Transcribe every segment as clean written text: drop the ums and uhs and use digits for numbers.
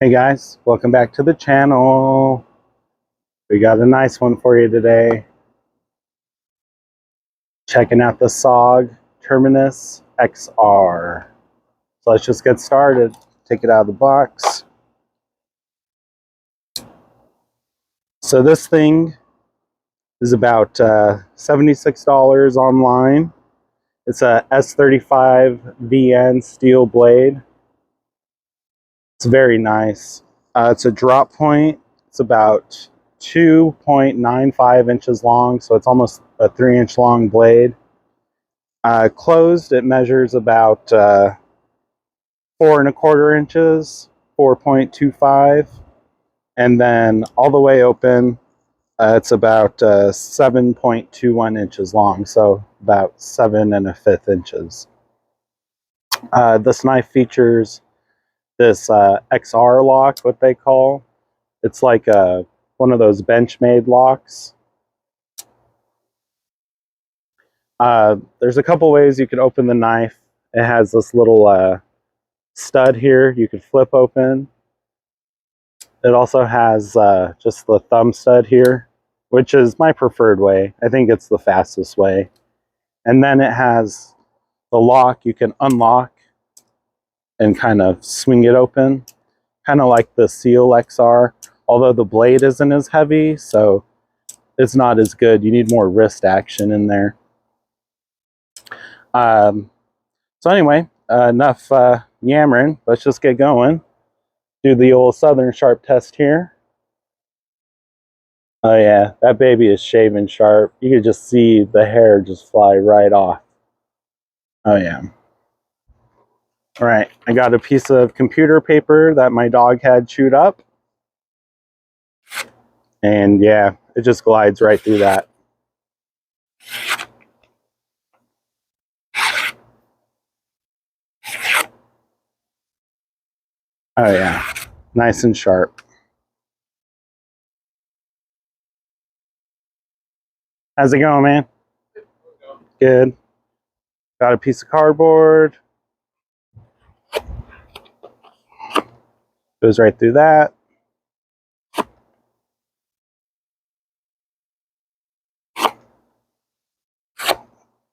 Hey guys, welcome back to the channel. We got a nice one for you today. Checking out the SOG Terminus XR. So let's just get started. Take it out of the box. So this thing is about $76 online. It's a S35 VN steel blade. It's very nice. It's a drop point. It's about 2.95 inches long, so it's almost a 3-inch long blade. Closed, it measures about 4¼ inches, 4.25, and then all the way open, it's about 7.21 inches long, so about 7⅕ inches. This knife features this XR lock, what they call. It's like one of those Benchmade locks. There's a couple ways you can open the knife. It has this little stud here you could flip open. It also has just the thumb stud here, which is my preferred way. I think it's the fastest way. And then it has the lock you can unlock and kind of swing it open, kind of like the Seal XR, although the blade isn't as heavy, so it's not as good. You need more wrist action in there. So anyway, enough yammering. Let's just get going. Do the old Southern sharp test here. Oh yeah, that baby is shaven sharp. You can just see the hair just fly right off. Oh yeah. All right, I got a piece of computer paper that my dog had chewed up. And yeah, it just glides right through that. Oh yeah, nice and sharp. How's it going, man? Good. Got a piece of cardboard. Goes right through that.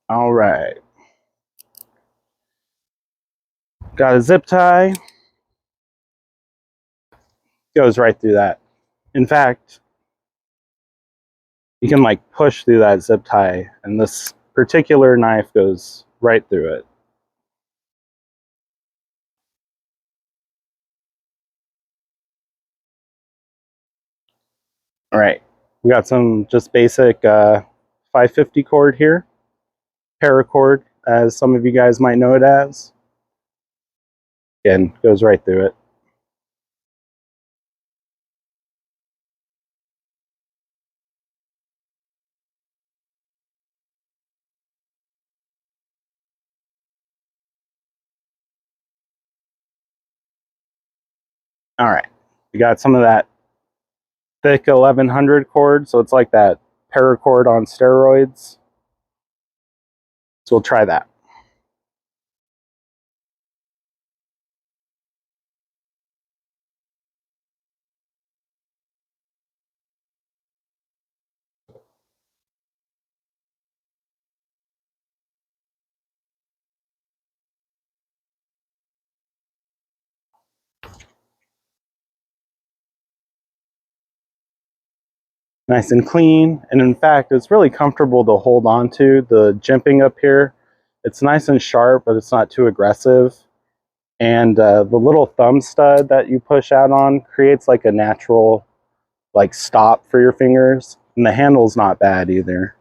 All right. Got a zip tie. Goes right through that. In fact, you can like push through that zip tie, and this particular knife goes right through it. All right, we got some just basic 550 cord here, paracord, as some of you guys might know it as. Again, goes right through it. All right, we got some of that thick 1100 cord, so it's like that paracord on steroids. So we'll try that. Nice and clean, and in fact it's really comfortable to hold on to. The jimping up here, it's nice and sharp, but it's not too aggressive. And the little thumb stud that you push out on creates like a natural like stop for your fingers, and the handle's not bad either.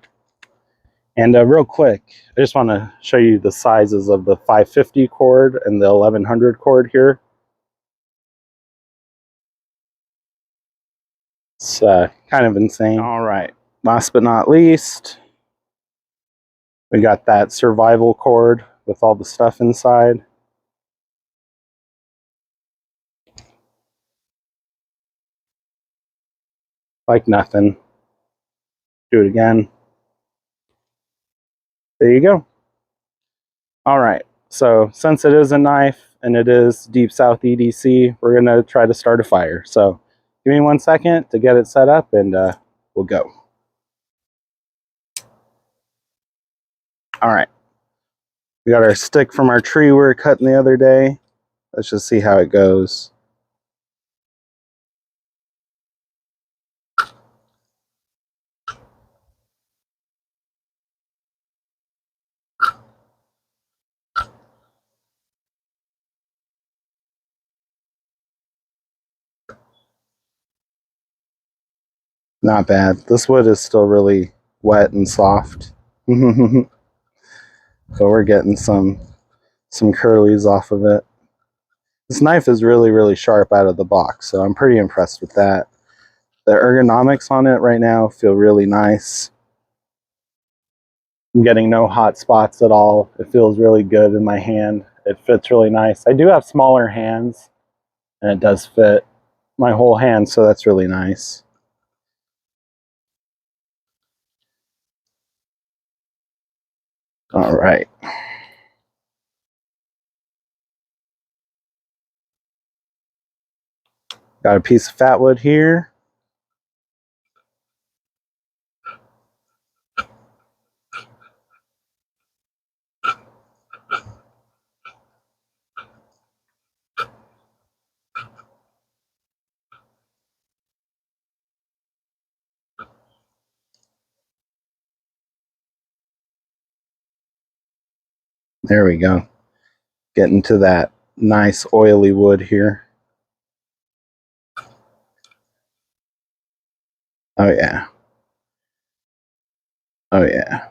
And real quick, I just want to show you the sizes of the 550 cord and the 1100 cord here. It's kind of insane. All right, last but not least, we got that survival cord with all the stuff inside. Like nothing. Do it again. There you go. All right, So since it is a knife and it is DeepSouthEdc, we're going to try to start a fire. So give me 1 second to get it set up and we'll go. All right. We got our stick from our tree we were cutting the other day. Let's just see how it goes. Not bad. This wood is still really wet and soft. So we're getting some curlies off of it. This knife is really, really sharp out of the box, so I'm pretty impressed with that. The ergonomics on it right now feel really nice. I'm getting no hot spots at all. It feels really good in my hand. It fits really nice. I do have smaller hands, and it does fit my whole hand, so that's really nice. All right. Got a piece of fat wood here. There we go. Getting to that nice oily wood here. Oh yeah. Oh yeah.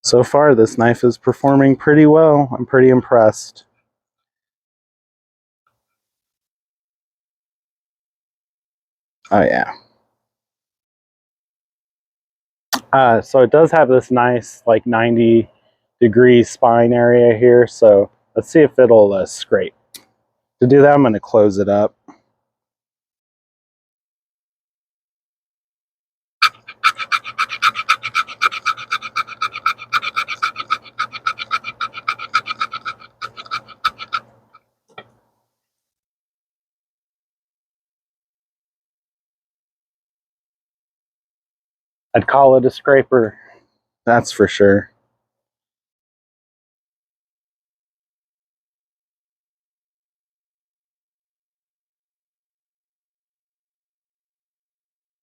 So far, this knife is performing pretty well. I'm pretty impressed. Oh yeah. So it does have this nice like 90-degree spine area here. So let's see if it'll scrape. To do that, I'm going to close it up. I'd call it a scraper, that's for sure.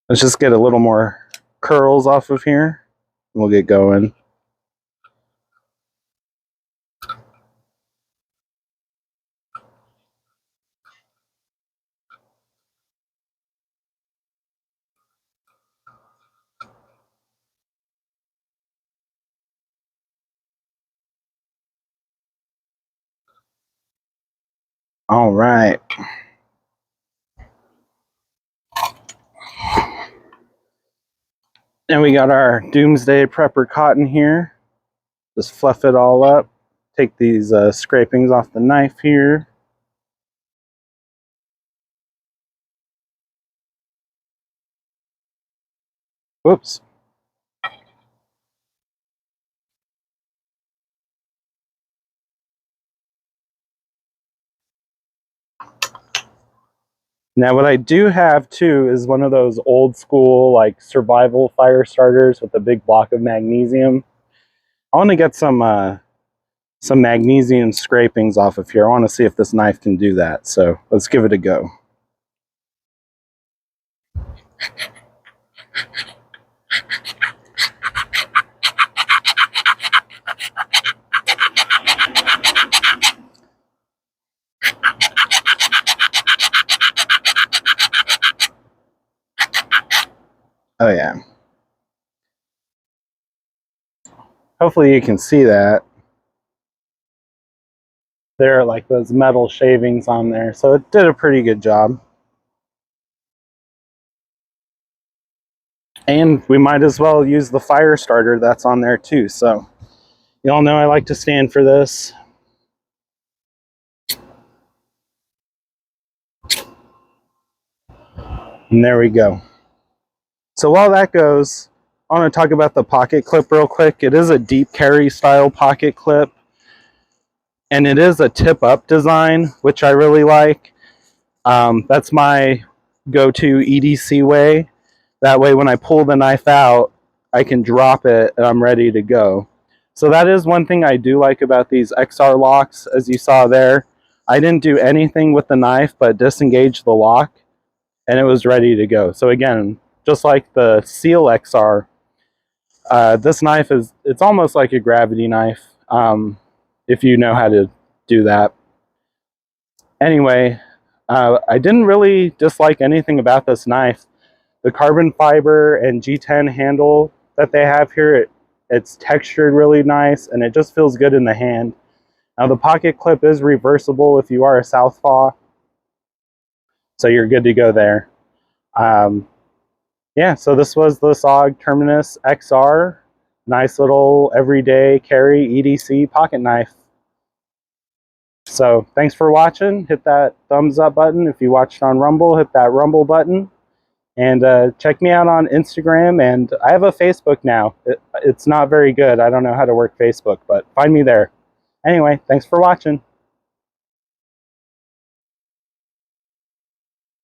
Let's just get a little more curls off of here, and we'll get going. All right. And we got our Doomsday Prepper cotton here. Just fluff it all up. Take these scrapings off the knife here. Whoops. Now what I do have too is one of those old school like survival fire starters with a big block of magnesium. I want to get some magnesium scrapings off of here. I want to see if this knife can do that. So let's give it a go. Oh yeah. Hopefully you can see that. There are like those metal shavings on there. So it did a pretty good job. And we might as well use the fire starter that's on there too. So y'all know I like to stand for this. And there we go. So while that goes, I want to talk about the pocket clip real quick. It is a deep carry style pocket clip, and it is a tip up design, which I really like. That's my go-to EDC way. That way when I pull the knife out, I can drop it and I'm ready to go. So that is one thing I do like about these XR locks. As you saw there, I didn't do anything with the knife but disengage the lock and it was ready to go. So again, just like the Seal XR, this knife it's almost like a gravity knife, if you know how to do that. Anyway, I didn't really dislike anything about this knife. The carbon fiber and G10 handle that they have here, it's textured really nice and it just feels good in the hand. Now the pocket clip is reversible if you are a southpaw, so you're good to go there. Yeah, so this was the SOG Terminus XR. Nice little everyday carry EDC pocket knife. So thanks for watching. Hit that thumbs up button. If you watched on Rumble, hit that Rumble button. And check me out on Instagram. And I have a Facebook now. It's not very good. I don't know how to work Facebook, but find me there. Anyway, thanks for watching.